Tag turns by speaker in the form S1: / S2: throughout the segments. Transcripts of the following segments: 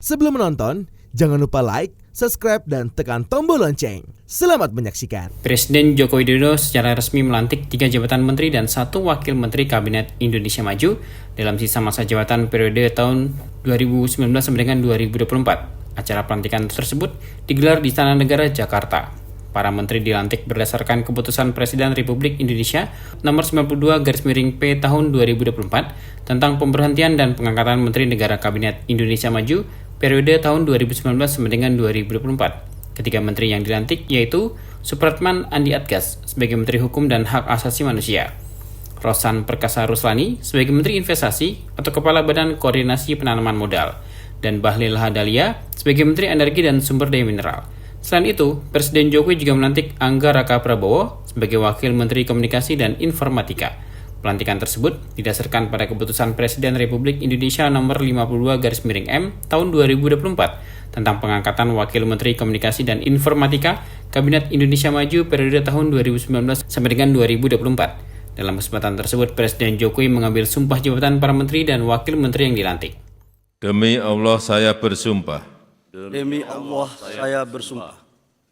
S1: Sebelum menonton, jangan lupa like, subscribe, dan tekan tombol lonceng. Selamat menyaksikan.
S2: Presiden Joko Widodo secara resmi melantik 3 jabatan menteri dan 1 wakil menteri Kabinet Indonesia Maju dalam sisa masa jabatan periode tahun 2019 sampai dengan 2024. Acara pelantikan tersebut digelar di Istana Negara, Jakarta. Para menteri dilantik berdasarkan keputusan Presiden Republik Indonesia nomor 92/P tahun 2024 tentang pemberhentian dan pengangkatan Menteri Negara Kabinet Indonesia Maju periode tahun 2019 sampai dengan 2024. Ketiga menteri yang dilantik yaitu Supratman Andi Adgas sebagai Menteri Hukum dan Hak Asasi Manusia, Rosan Perkasa Ruslani sebagai Menteri Investasi atau Kepala Badan Koordinasi Penanaman Modal, dan Bahlil Lahadalia sebagai Menteri Energi dan Sumber Daya Mineral. Selain itu, Presiden Jokowi juga melantik Angga Raka Prabowo sebagai Wakil Menteri Komunikasi dan Informatika. Pelantikan tersebut didasarkan pada keputusan Presiden Republik Indonesia nomor 52/M tahun 2024 tentang pengangkatan Wakil Menteri Komunikasi dan Informatika Kabinet Indonesia Maju periode tahun 2019 sampai dengan 2024. Dalam kesempatan tersebut, Presiden Jokowi mengambil sumpah jabatan para menteri dan wakil menteri yang dilantik.
S3: Demi Allah saya bersumpah.
S4: Demi Allah saya bersumpah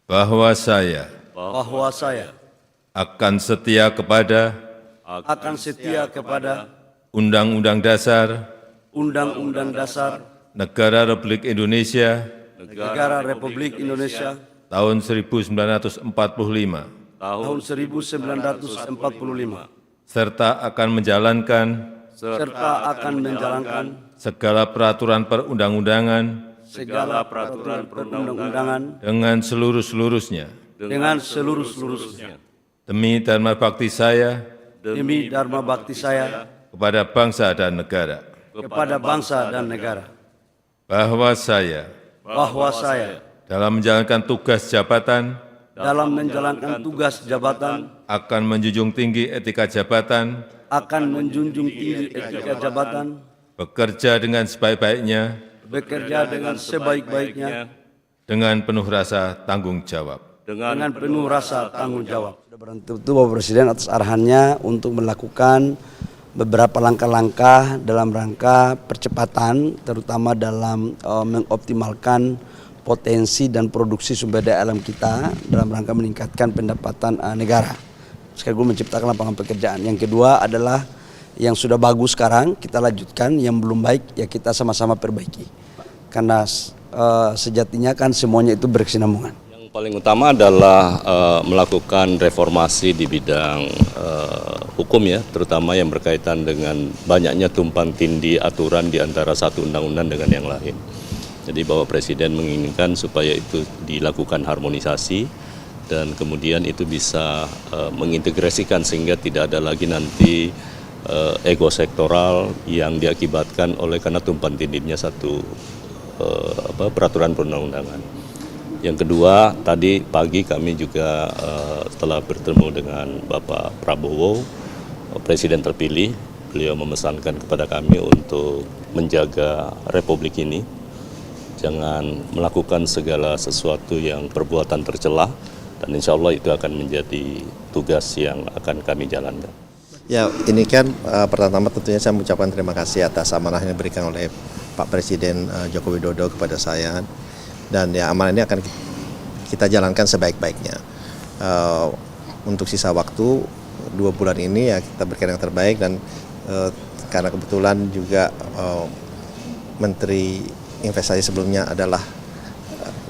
S3: Bahwa saya akan setia kepada Undang-Undang Dasar Negara Republik Indonesia tahun 1945 serta akan menjalankan segala peraturan perundang-undangan dengan seluruh-seluruhnya demi dharma bakti saya kepada bangsa dan negara. Bahwa saya dalam menjalankan tugas jabatan akan menjunjung tinggi etika jabatan, bekerja dengan sebaik-baiknya, dengan penuh rasa tanggung jawab.
S4: Sudah tentu Bapak Presiden atas arahannya untuk melakukan beberapa langkah-langkah dalam rangka percepatan, terutama dalam mengoptimalkan potensi dan produksi sumber daya alam kita dalam rangka meningkatkan pendapatan negara, sekaligus menciptakan lapangan pekerjaan. Yang kedua adalah yang sudah bagus sekarang kita lanjutkan, yang belum baik ya kita sama-sama perbaiki. Karena sejatinya kan semuanya itu berkesinambungan.
S5: Yang paling utama adalah melakukan reformasi di bidang hukum ya, terutama yang berkaitan dengan banyaknya tumpang tindih aturan di antara satu undang-undang dengan yang lain. Jadi Bapak Presiden menginginkan supaya itu dilakukan harmonisasi dan kemudian itu bisa mengintegrasikan sehingga tidak ada lagi nanti ego sektoral yang diakibatkan oleh karena tumpang tindihnya satu peraturan perundang-undangan. Yang kedua, tadi pagi kami juga telah bertemu dengan Bapak Prabowo, Presiden terpilih. Beliau memesankan kepada kami untuk menjaga Republik ini, jangan melakukan segala sesuatu yang perbuatan tercela, dan insya Allah itu akan menjadi tugas yang akan kami jalankan.
S6: Ya, ini kan pertama tentunya saya mengucapkan terima kasih atas amanah yang diberikan oleh Pak Presiden Joko Widodo kepada saya, dan ya amanah ini akan kita jalankan sebaik-baiknya. Untuk sisa waktu 2 bulan ini ya kita berikan yang terbaik, dan karena kebetulan juga Menteri Investasi sebelumnya adalah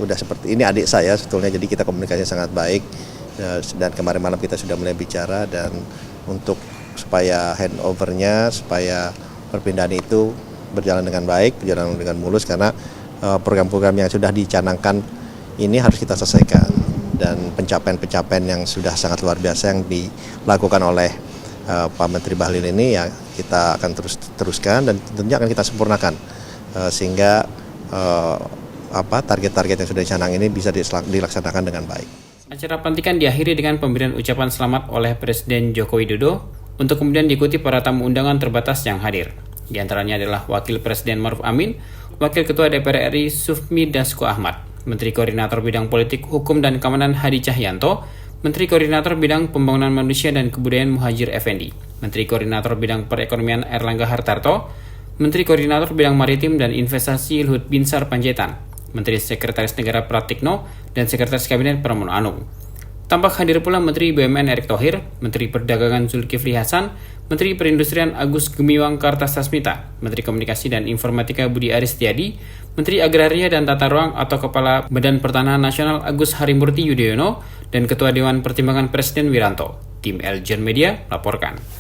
S6: udah seperti ini adik saya sebetulnya, jadi kita komunikasinya sangat baik, dan kemarin malam kita sudah mulai bicara, dan untuk supaya handover-nya, supaya perpindahan itu berjalan dengan baik, berjalan dengan mulus, karena program-program yang sudah dicanangkan ini harus kita selesaikan, dan pencapaian-pencapaian yang sudah sangat luar biasa yang dilakukan oleh Pak Menteri Bahlil ini ya kita akan teruskan, dan tentunya akan kita sempurnakan sehingga target-target yang sudah dicanang ini bisa dilaksanakan dengan baik.
S2: Acara pelantikan diakhiri dengan pemberian ucapan selamat oleh Presiden Joko Widodo untuk kemudian diikuti para tamu undangan terbatas yang hadir. Di antaranya adalah Wakil Presiden Maruf Amin, Wakil Ketua DPR RI Sufmi Dasko Ahmad, Menteri Koordinator Bidang Politik, Hukum dan Keamanan Hadi Cahyanto, Menteri Koordinator Bidang Pembangunan Manusia dan Kebudayaan Muhadjir Effendi, Menteri Koordinator Bidang Perekonomian Erlangga Hartarto, Menteri Koordinator Bidang Maritim dan Investasi Luhut Binsar Panjaitan, Menteri Sekretaris Negara Pratikno, dan Sekretaris Kabinet Pramono Anung. Tampak hadir pula Menteri BUMN Erick Thohir, Menteri Perdagangan Zulkifli Hasan, Menteri Perindustrian Agus Gumiwang Kartasasmita, Menteri Komunikasi dan Informatika Budi Aris Setiadi, Menteri Agraria dan Tata Ruang atau Kepala Badan Pertanahan Nasional Agus Harimurti Yudhoyono, dan Ketua Dewan Pertimbangan Presiden Wiranto. Tim Eljon Media laporkan.